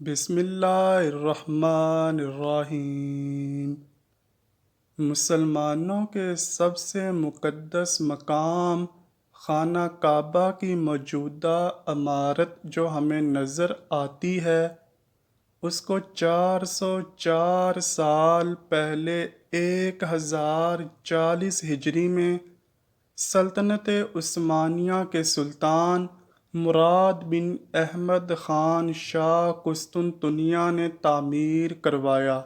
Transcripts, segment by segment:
بسم اللہ الرحمن الرحیم۔ مسلمانوں کے سب سے مقدس مقام خانہ کعبہ کی موجودہ عمارت جو ہمیں نظر آتی ہے، اس کو 404 سال پہلے 1040 ہجری میں سلطنت عثمانیہ کے سلطان مراد بن احمد خان شاہ قسطنطنیہ نے تعمیر کروایا،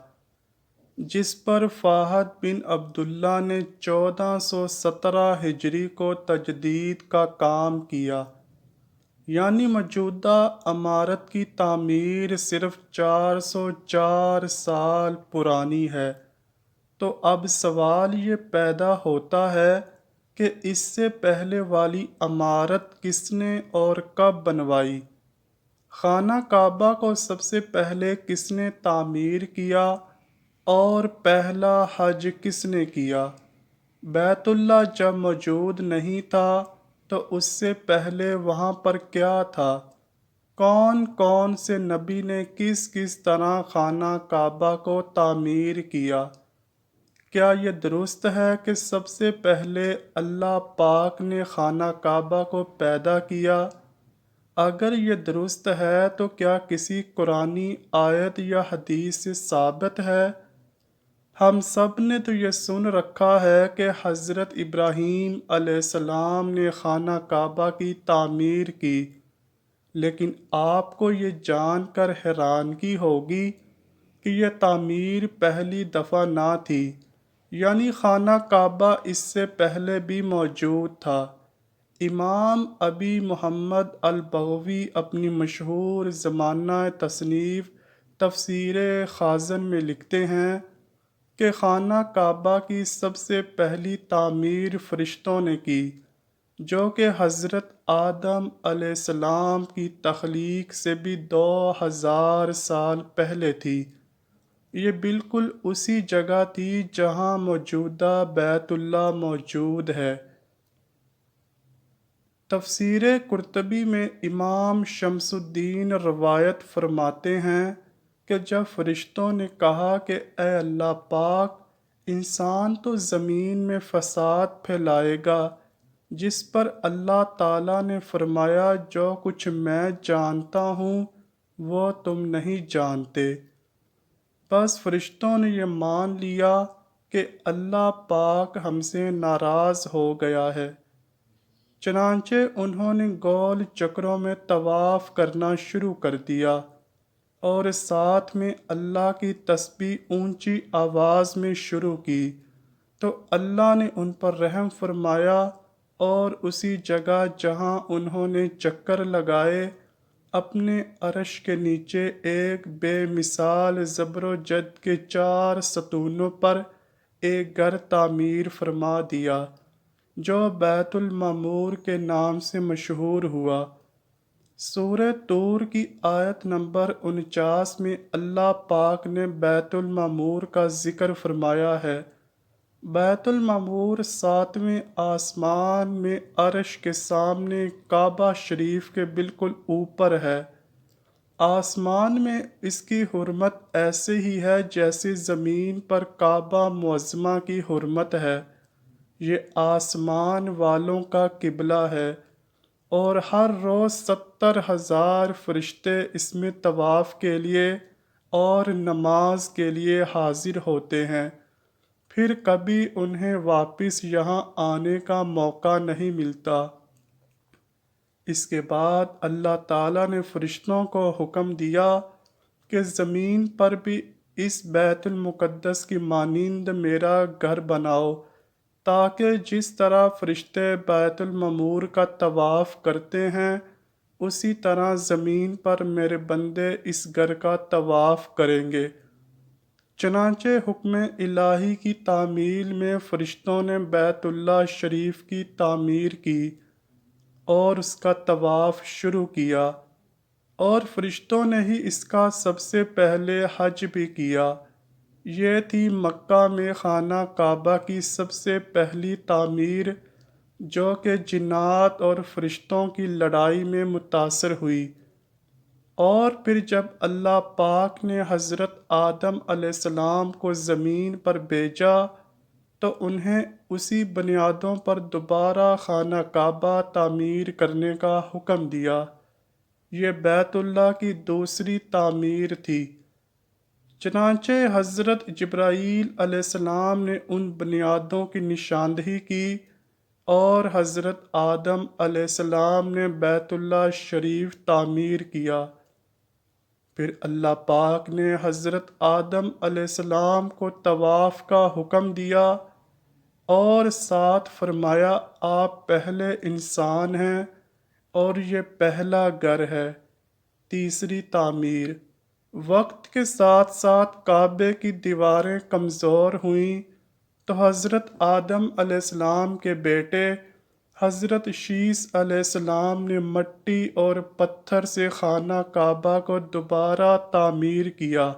جس پر فہد بن عبداللہ نے 1417 ہجری کو تجدید کا کام کیا۔ یعنی موجودہ عمارت کی تعمیر صرف 404 سال پرانی ہے۔ تو اب سوال یہ پیدا ہوتا ہے کہ اس سے پہلے والی عمارت کس نے اور کب بنوائی؟ خانہ کعبہ کو سب سے پہلے کس نے تعمیر کیا اور پہلا حج کس نے کیا؟ بیت اللہ جب موجود نہیں تھا تو اس سے پہلے وہاں پر کیا تھا؟ کون کون سے نبی نے کس کس طرح خانہ کعبہ کو تعمیر کیا؟ کیا یہ درست ہے کہ سب سے پہلے اللہ پاک نے خانہ کعبہ کو پیدا کیا؟ اگر یہ درست ہے تو کیا کسی قرآنی آیت یا حدیث سے ثابت ہے؟ ہم سب نے تو یہ سن رکھا ہے کہ حضرت ابراہیم علیہ السلام نے خانہ کعبہ کی تعمیر کی، لیکن آپ کو یہ جان کر حیرانگی ہوگی کہ یہ تعمیر پہلی دفعہ نہ تھی، یعنی خانہ کعبہ اس سے پہلے بھی موجود تھا۔ امام ابی محمد البغوی اپنی مشہور زمانہ تصنیف تفسیر خازن میں لکھتے ہیں کہ خانہ کعبہ کی سب سے پہلی تعمیر فرشتوں نے کی، جو کہ حضرت آدم علیہ السلام کی تخلیق سے بھی 2000 سال پہلے تھی۔ یہ بالکل اسی جگہ تھی جہاں موجودہ بیت اللہ موجود ہے۔ تفسیر قرطبی میں امام شمس الدین روایت فرماتے ہیں کہ جب فرشتوں نے کہا کہ اے اللہ پاک، انسان تو زمین میں فساد پھیلائے گا، جس پر اللہ تعالیٰ نے فرمایا جو کچھ میں جانتا ہوں وہ تم نہیں جانتے۔ بس فرشتوں نے یہ مان لیا کہ اللہ پاک ہم سے ناراض ہو گیا ہے، چنانچہ انہوں نے گول چکروں میں طواف کرنا شروع کر دیا اور ساتھ میں اللہ کی تسبیح اونچی آواز میں شروع کی، تو اللہ نے ان پر رحم فرمایا اور اسی جگہ جہاں انہوں نے چکر لگائے، اپنے عرش کے نیچے ایک بے مثال زبر و جد کے 4 ستونوں پر ایک گھر تعمیر فرما دیا، جو بیت المعمور کے نام سے مشہور ہوا۔ سورہ طور کی آیت نمبر 49 میں اللہ پاک نے بیت المعمور کا ذکر فرمایا ہے۔ بیت المعمور 7ویں آسمان میں عرش کے سامنے کعبہ شریف کے بالکل اوپر ہے۔ آسمان میں اس کی حرمت ایسے ہی ہے جیسے زمین پر کعبہ معظمہ کی حرمت ہے۔ یہ آسمان والوں کا قبلہ ہے اور ہر روز 70,000 فرشتے اس میں طواف کے لیے اور نماز کے لیے حاضر ہوتے ہیں، پھر کبھی انہیں واپس یہاں آنے کا موقع نہیں ملتا۔ اس کے بعد اللہ تعالیٰ نے فرشتوں کو حکم دیا کہ زمین پر بھی اس بیت المقدس کی مانند میرا گھر بناؤ، تاکہ جس طرح فرشتے بیت المعمور کا طواف کرتے ہیں اسی طرح زمین پر میرے بندے اس گھر کا طواف کریں گے۔ چنانچہ حکم الہی کی تعمیل میں فرشتوں نے بیت اللہ شریف کی تعمیر کی اور اس کا طواف شروع کیا، اور فرشتوں نے ہی اس کا سب سے پہلے حج بھی کیا۔ یہ تھی مکہ میں خانہ کعبہ کی سب سے پہلی تعمیر، جو کہ جنات اور فرشتوں کی لڑائی میں متاثر ہوئی۔ اور پھر جب اللہ پاک نے حضرت آدم علیہ السلام کو زمین پر بھیجا تو انہیں اسی بنیادوں پر دوبارہ خانہ کعبہ تعمیر کرنے کا حکم دیا۔ یہ بیت اللہ کی دوسری تعمیر تھی۔ چنانچہ حضرت جبرائیل علیہ السلام نے ان بنیادوں کی نشاندہی کی اور حضرت آدم علیہ السلام نے بیت اللہ شریف تعمیر کیا۔ پھر اللہ پاک نے حضرت آدم علیہ السلام کو طواف کا حکم دیا اور ساتھ فرمایا آپ پہلے انسان ہیں اور یہ پہلا گھر ہے۔ تیسری تعمیر، وقت کے ساتھ ساتھ کعبے کی دیواریں کمزور ہوئیں تو حضرت آدم علیہ السلام کے بیٹے حضرت شیث علیہ السلام نے مٹی اور پتھر سے خانہ کعبہ کو دوبارہ تعمیر کیا،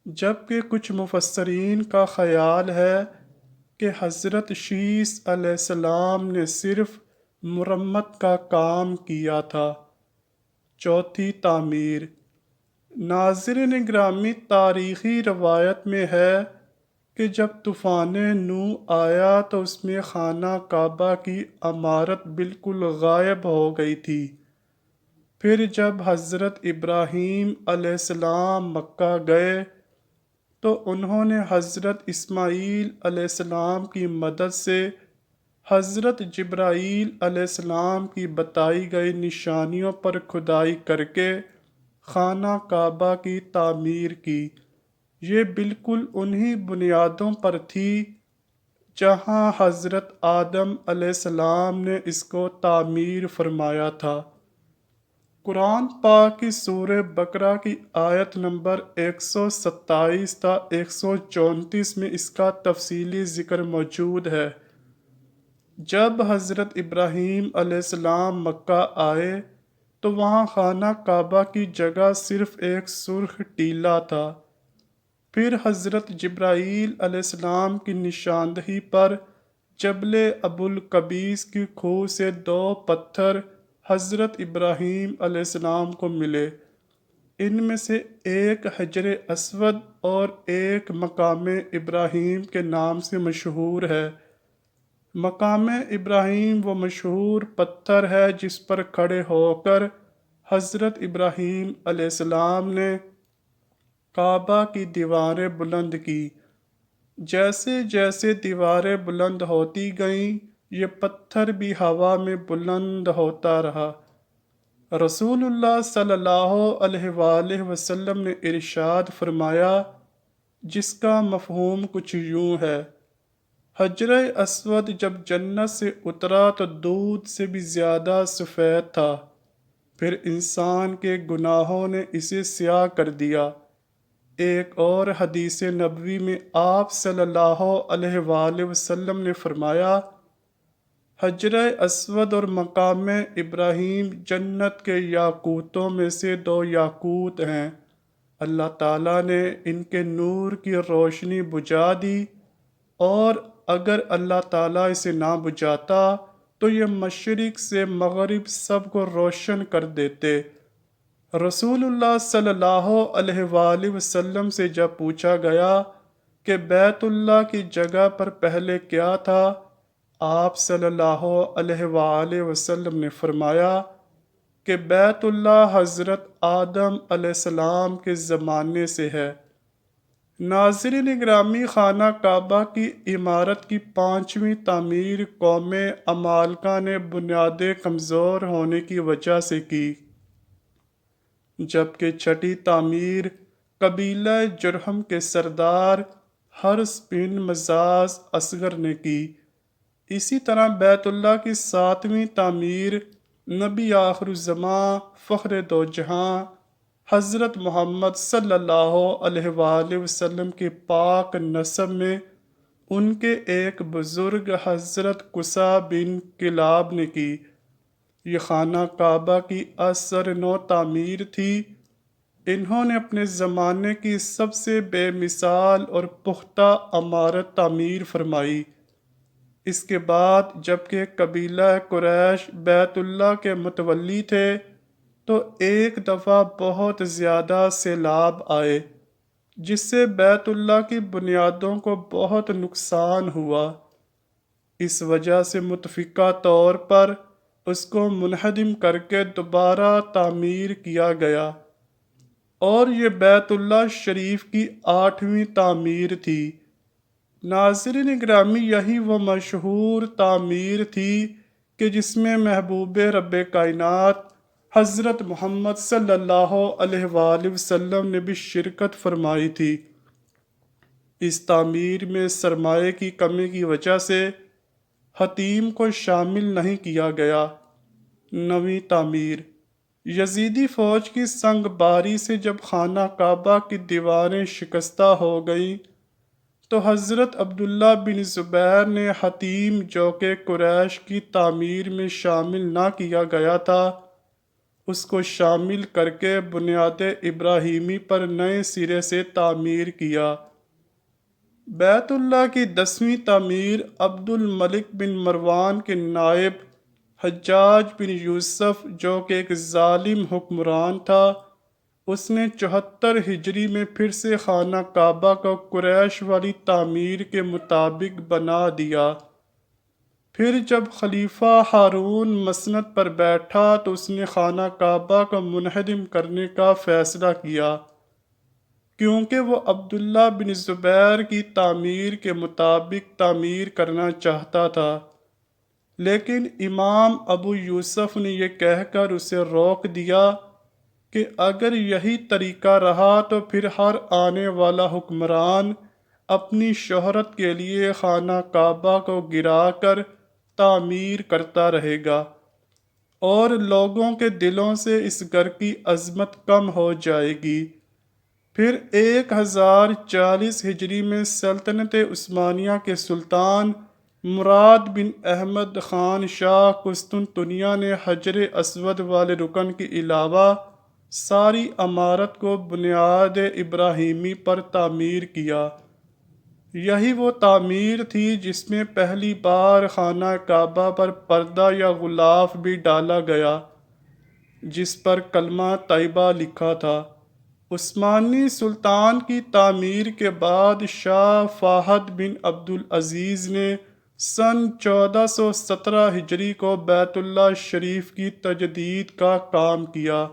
جبکہ کچھ مفسرین کا خیال ہے کہ حضرت شیث علیہ السلام نے صرف مرمت کا کام کیا تھا۔ چوتھی تعمیر، ناظرین گرامی، تاریخی روایت میں ہے کہ جب طوفان نوح آیا تو اس میں خانہ کعبہ کی عمارت بالکل غائب ہو گئی تھی۔ پھر جب حضرت ابراہیم علیہ السلام مکہ گئے تو انہوں نے حضرت اسماعیل علیہ السلام کی مدد سے حضرت جبرائیل علیہ السلام کی بتائی گئی نشانیوں پر کھدائی کر کے خانہ کعبہ کی تعمیر کی۔ یہ بالکل انہی بنیادوں پر تھی جہاں حضرت آدم علیہ السلام نے اس کو تعمیر فرمایا تھا۔ قرآن پاک کی سورہ بقرہ کی آیت نمبر 127 تا 134 میں اس کا تفصیلی ذکر موجود ہے۔ جب حضرت ابراہیم علیہ السلام مکہ آئے تو وہاں خانہ کعبہ کی جگہ صرف ایک سرخ ٹیلہ تھا۔ پھر حضرت جبرائیل علیہ السلام کی نشاندہی پر جبل ابو القبیس کی کھوہ سے 2 پتھر حضرت ابراہیم علیہ السلام کو ملے۔ ان میں سے ایک حجر اسود اور ایک مقام ابراہیم کے نام سے مشہور ہے۔ مقام ابراہیم وہ مشہور پتھر ہے جس پر کھڑے ہو کر حضرت ابراہیم علیہ السلام نے کعبہ کی دیواریں بلند کی۔ جیسے جیسے دیواریں بلند ہوتی گئیں یہ پتھر بھی ہوا میں بلند ہوتا رہا۔ رسول اللہ صلی اللہ علیہ وآلہ وسلم نے ارشاد فرمایا، جس کا مفہوم کچھ یوں ہے، حجر اسود جب جنت سے اترا تو دودھ سے بھی زیادہ سفید تھا، پھر انسان کے گناہوں نے اسے سیاہ کر دیا۔ ایک اور حدیث نبوی میں آپ صلی اللہ علیہ وآلہ وسلم نے فرمایا، حجر اسود اور مقام ابراہیم جنت کے یاقوتوں میں سے 2 یاقوت ہیں۔ اللہ تعالیٰ نے ان کے نور کی روشنی بجھا دی، اور اگر اللہ تعالیٰ اسے نہ بجھاتا تو یہ مشرق سے مغرب سب کو روشن کر دیتے۔ رسول اللہ صلی اللہ علیہ وآلہ وسلم سے جب پوچھا گیا کہ بیت اللہ کی جگہ پر پہلے کیا تھا، آپ صلی اللہ علیہ وآلہ وسلم نے فرمایا کہ بیت اللہ حضرت آدم علیہ السلام کے زمانے سے ہے۔ ناظرین گرامی، خانہ کعبہ کی عمارت کی 5ویں تعمیر قوم عمالقہ نے بنیادیں کمزور ہونے کی وجہ سے کی، جبکہ 6ٹھی تعمیر قبیلہ جرہم کے سردار حرث بن مزاز اصغر نے کی۔ اسی طرح بیت اللہ کی 7ویں تعمیر نبی آخر الزماں فخر دو جہاں حضرت محمد صلی اللہ علیہ وآلہ وسلم کے پاک نسب میں ان کے ایک بزرگ حضرت قصہ بن کلاب نے کی۔ یہ خانہ کعبہ کی اثر نو تعمیر تھی۔ انہوں نے اپنے زمانے کی سب سے بے مثال اور پختہ عمارت تعمیر فرمائی۔ اس کے بعد جبکہ قبیلہ قریش بیت اللہ کے متولی تھے تو ایک دفعہ بہت زیادہ سیلاب آئے، جس سے بیت اللہ کی بنیادوں کو بہت نقصان ہوا۔ اس وجہ سے متفقہ طور پر اس کو منہدم کر کے دوبارہ تعمیر کیا گیا، اور یہ بیت اللہ شریف کی 8ویں تعمیر تھی۔ ناظرین گرامی، یہی وہ مشہور تعمیر تھی کہ جس میں محبوب رب کائنات حضرت محمد صلی اللہ علیہ وآلہ وسلم نے بھی شرکت فرمائی تھی۔ اس تعمیر میں سرمایے کی کمی کی وجہ سے حتیم کو شامل نہیں کیا گیا۔ 9ویں تعمیر۔ یزیدی فوج کی سنگ باری سے جب خانہ کعبہ کی دیواریں شکستہ ہو گئیں تو حضرت عبداللہ بن زبیر نے حتیم، جو کہ قریش کی تعمیر میں شامل نہ کیا گیا تھا، اس کو شامل کر کے بنیاد ابراہیمی پر نئے سرے سے تعمیر کیا۔ بیت اللہ کی 10ویں تعمیر عبد الملک بن مروان کے نائب حجاج بن یوسف، جو کہ ایک ظالم حکمران تھا، اس نے 74 ہجری میں پھر سے خانہ کعبہ کو قریش والی تعمیر کے مطابق بنا دیا۔ پھر جب خلیفہ ہارون مسند پر بیٹھا تو اس نے خانہ کعبہ کو منہدم کرنے کا فیصلہ کیا، کیونکہ وہ عبداللہ بن زبیر کی تعمیر کے مطابق تعمیر کرنا چاہتا تھا، لیکن امام ابو یوسف نے یہ کہہ کر اسے روک دیا کہ اگر یہی طریقہ رہا تو پھر ہر آنے والا حکمران اپنی شہرت کے لیے خانہ کعبہ کو گرا کر تعمیر کرتا رہے گا، اور لوگوں کے دلوں سے اس گھر کی عظمت کم ہو جائے گی۔ پھر 1040 ہجری میں سلطنت عثمانیہ کے سلطان مراد بن احمد خان شاہ قسطنطنیہ نے حجر اسود والے رکن کے علاوہ ساری عمارت کو بنیاد ابراہیمی پر تعمیر کیا۔ یہی وہ تعمیر تھی جس میں پہلی بار خانہ کعبہ پر پردہ یا غلاف بھی ڈالا گیا، جس پر کلمہ طیبہ لکھا تھا۔ عثمانی سلطان کی تعمیر کے بعد شاہ فہد بن عبد العزیز نے سن 1417 ہجری کو بیت اللہ شریف کی تجدید کا کام کیا۔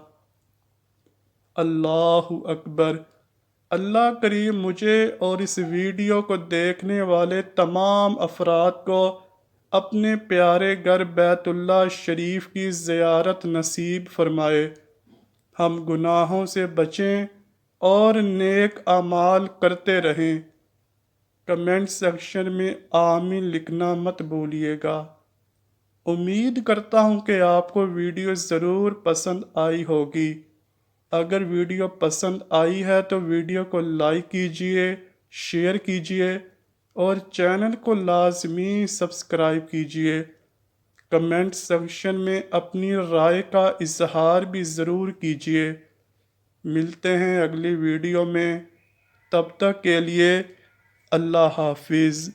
اللہ اکبر۔ اللہ کریم مجھے اور اس ویڈیو کو دیکھنے والے تمام افراد کو اپنے پیارے گھر بیت اللہ شریف کی زیارت نصیب فرمائے، ہم گناہوں سے بچیں اور نیک اعمال کرتے رہیں۔ کمنٹ سیکشن میں آمین لکھنا مت بھولیے گا۔ امید کرتا ہوں کہ آپ کو ویڈیو ضرور پسند آئی ہوگی۔ اگر ویڈیو پسند آئی ہے تو ویڈیو کو لائک کیجئے، شیئر کیجئے اور چینل کو لازمی سبسکرائب کیجئے۔ کمنٹ سیکشن میں اپنی رائے کا اظہار بھی ضرور کیجئے۔ ملتے ہیں اگلی ویڈیو میں، تب تک کے لیے اللہ حافظ۔